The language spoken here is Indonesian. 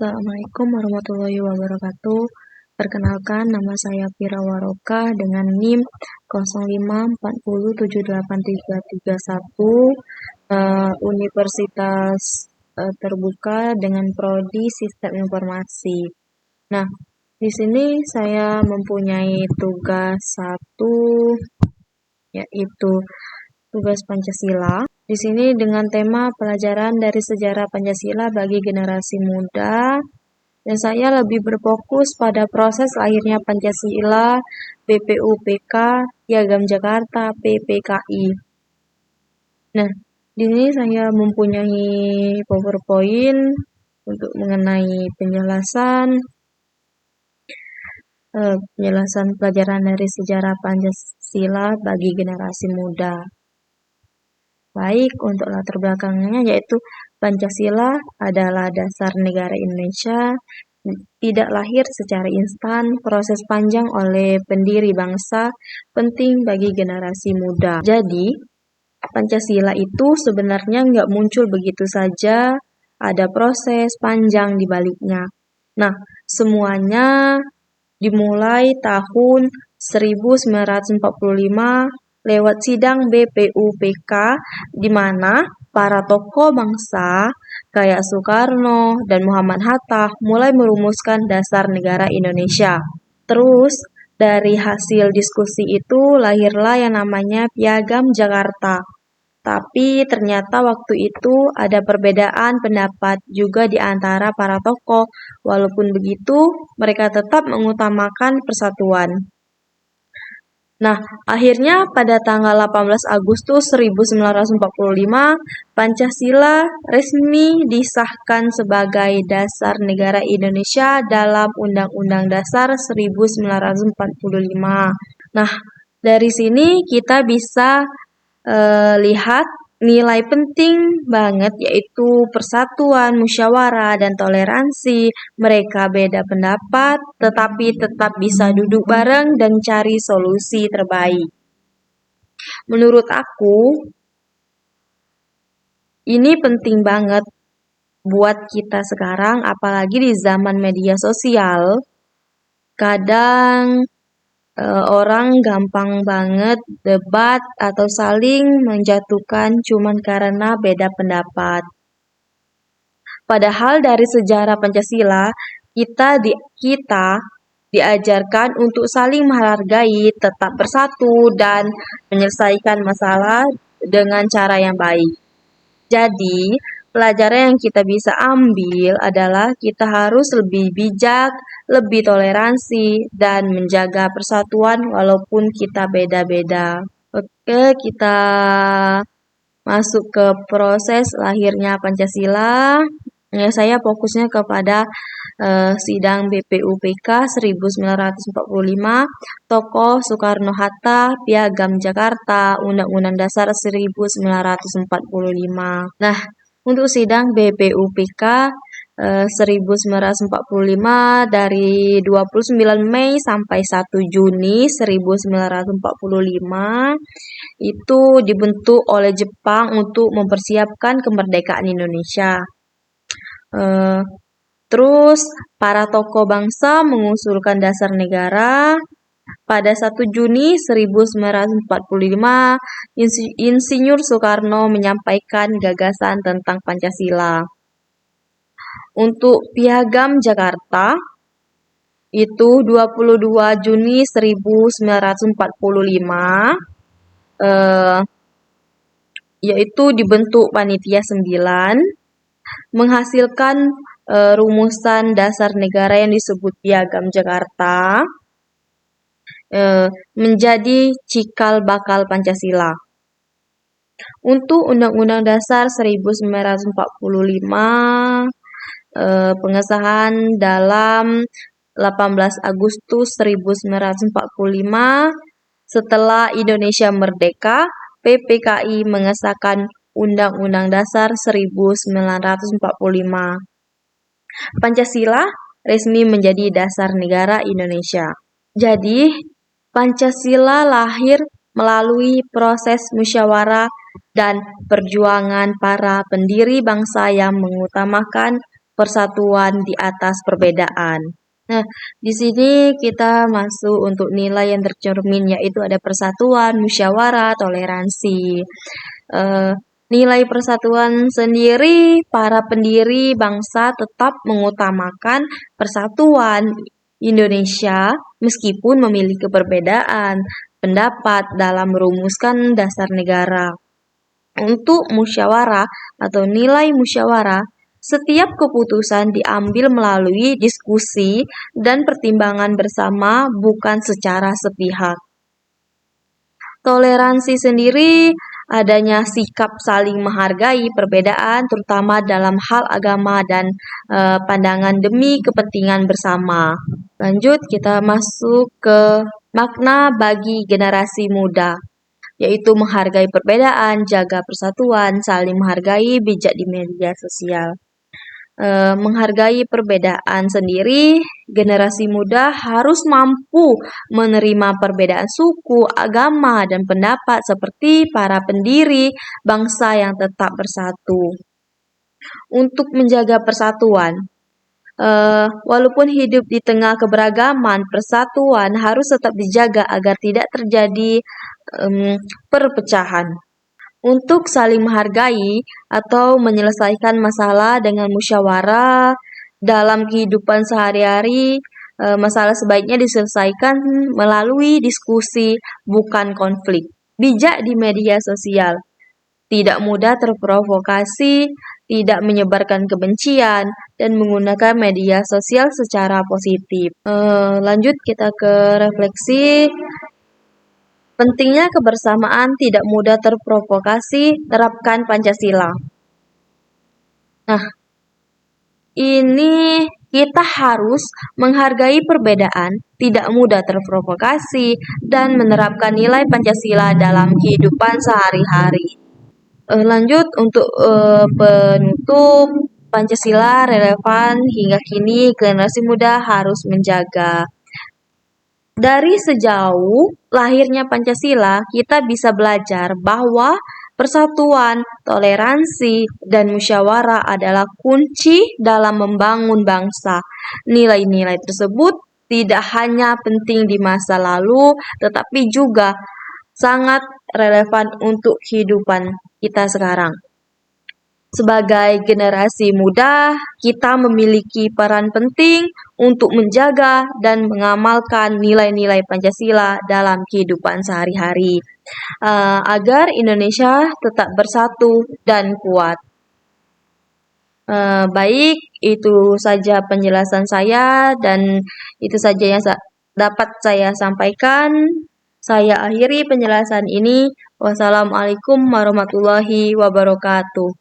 Assalamualaikum warahmatullahi wabarakatuh. Perkenalkan, nama saya Fira Waroka dengan NIM 0540783331 Universitas Terbuka dengan prodi Sistem Informasi. Nah, di sini saya mempunyai tugas 1, yaitu tugas Pancasila. Di sini dengan tema pelajaran dari sejarah Pancasila bagi generasi muda. Dan saya lebih berfokus pada proses lahirnya Pancasila, BPUPK, Piagam Jakarta, PPKI. Nah, di sini saya mempunyai PowerPoint untuk mengenai penjelasan pelajaran dari sejarah Pancasila bagi generasi muda. Baik, untuk latar belakangnya yaitu Pancasila adalah dasar negara Indonesia, tidak lahir secara instan, proses panjang oleh pendiri bangsa, penting bagi generasi muda. Jadi, Pancasila itu sebenarnya nggak muncul begitu saja, ada proses panjang di baliknya. Nah, semuanya dimulai tahun 1945 lewat sidang BPUPK, di mana para tokoh bangsa kayak Soekarno dan Muhammad Hatta mulai merumuskan dasar negara Indonesia. Terus, dari hasil diskusi itu lahirlah yang namanya Piagam Jakarta. Tapi ternyata waktu itu ada perbedaan pendapat juga di antara para tokoh. Walaupun begitu, mereka tetap mengutamakan persatuan. Nah, akhirnya pada tanggal 18 Agustus 1945, Pancasila resmi disahkan sebagai dasar negara Indonesia dalam Undang-Undang Dasar 1945. Nah, dari sini kita bisa lihat nilai penting banget yaitu persatuan, musyawarah, dan toleransi. Mereka beda pendapat, tetapi tetap bisa duduk bareng dan cari solusi terbaik. Menurut aku, ini penting banget buat kita sekarang, apalagi di zaman media sosial. Kadang orang gampang banget debat atau saling menjatuhkan cuman karena beda pendapat. Padahal dari sejarah Pancasila, kita diajarkan untuk saling menghargai, tetap bersatu, dan menyelesaikan masalah dengan cara yang baik. Jadi, pelajaran yang kita bisa ambil adalah kita harus lebih bijak, lebih toleransi, dan menjaga persatuan walaupun kita beda-beda. Oke, kita masuk ke proses lahirnya Pancasila. Saya fokusnya kepada sidang BPUPK 1945, tokoh Soekarno-Hatta, Piagam Jakarta, Undang-Undang Dasar 1945. Nah, untuk sidang BPUPK 1945 dari 29 Mei sampai 1 Juni 1945 itu dibentuk oleh Jepang untuk mempersiapkan kemerdekaan Indonesia. Terus para tokoh bangsa mengusulkan dasar negara. Pada 1 Juni 1945, Insinyur Soekarno menyampaikan gagasan tentang Pancasila. Untuk Piagam Jakarta, itu 22 Juni 1945, yaitu dibentuk Panitia 9, menghasilkan rumusan dasar negara yang disebut Piagam Jakarta, menjadi cikal bakal Pancasila. Untuk Undang-Undang Dasar 1945, pengesahan dalam 18 Agustus 1945, setelah Indonesia merdeka, PPKI mengesahkan Undang-Undang Dasar 1945. Pancasila resmi menjadi dasar negara Indonesia. Jadi, Pancasila lahir melalui proses musyawarah dan perjuangan para pendiri bangsa yang mengutamakan persatuan di atas perbedaan. Nah, di sini kita masuk untuk nilai yang tercermin, yaitu ada persatuan, musyawarah, toleransi. Nilai persatuan sendiri, para pendiri bangsa tetap mengutamakan persatuan Indonesia meskipun memiliki perbedaan pendapat dalam merumuskan dasar negara. Untuk musyawarah atau nilai musyawarah, setiap keputusan diambil melalui diskusi dan pertimbangan bersama, bukan secara sepihak. Toleransi sendiri adanya sikap saling menghargai perbedaan, terutama dalam hal agama dan pandangan demi kepentingan bersama. Lanjut, kita masuk ke makna bagi generasi muda, yaitu menghargai perbedaan, jaga persatuan, saling menghargai, bijak di media sosial. Menghargai perbedaan sendiri, generasi muda harus mampu menerima perbedaan suku, agama, dan pendapat seperti para pendiri bangsa yang tetap bersatu. Untuk menjaga persatuan, walaupun hidup di tengah keberagaman, persatuan harus tetap dijaga agar tidak terjadi perpecahan. Untuk saling menghargai atau menyelesaikan masalah dengan musyawarah dalam kehidupan sehari-hari, masalah sebaiknya diselesaikan melalui diskusi, bukan konflik. Bijak di media sosial, tidak mudah terprovokasi, tidak menyebarkan kebencian, dan menggunakan media sosial secara positif. Lanjut kita ke refleksi. Pentingnya kebersamaan, tidak mudah terprovokasi, terapkan Pancasila. Nah, ini kita harus menghargai perbedaan, tidak mudah terprovokasi, dan menerapkan nilai Pancasila dalam kehidupan sehari-hari. Lanjut untuk penutup, Pancasila relevan hingga kini, generasi muda harus menjaga. Dari sejauh lahirnya Pancasila, kita bisa belajar bahwa persatuan, toleransi, dan musyawarah adalah kunci dalam membangun bangsa. Nilai-nilai tersebut tidak hanya penting di masa lalu, tetapi juga sangat relevan untuk kehidupan kita sekarang. Sebagai generasi muda, kita memiliki peran penting untuk menjaga dan mengamalkan nilai-nilai Pancasila dalam kehidupan sehari-hari, agar Indonesia tetap bersatu dan kuat. Baik, itu saja penjelasan saya dan itu saja yang dapat saya sampaikan. Saya akhiri penjelasan ini. Wassalamualaikum warahmatullahi wabarakatuh.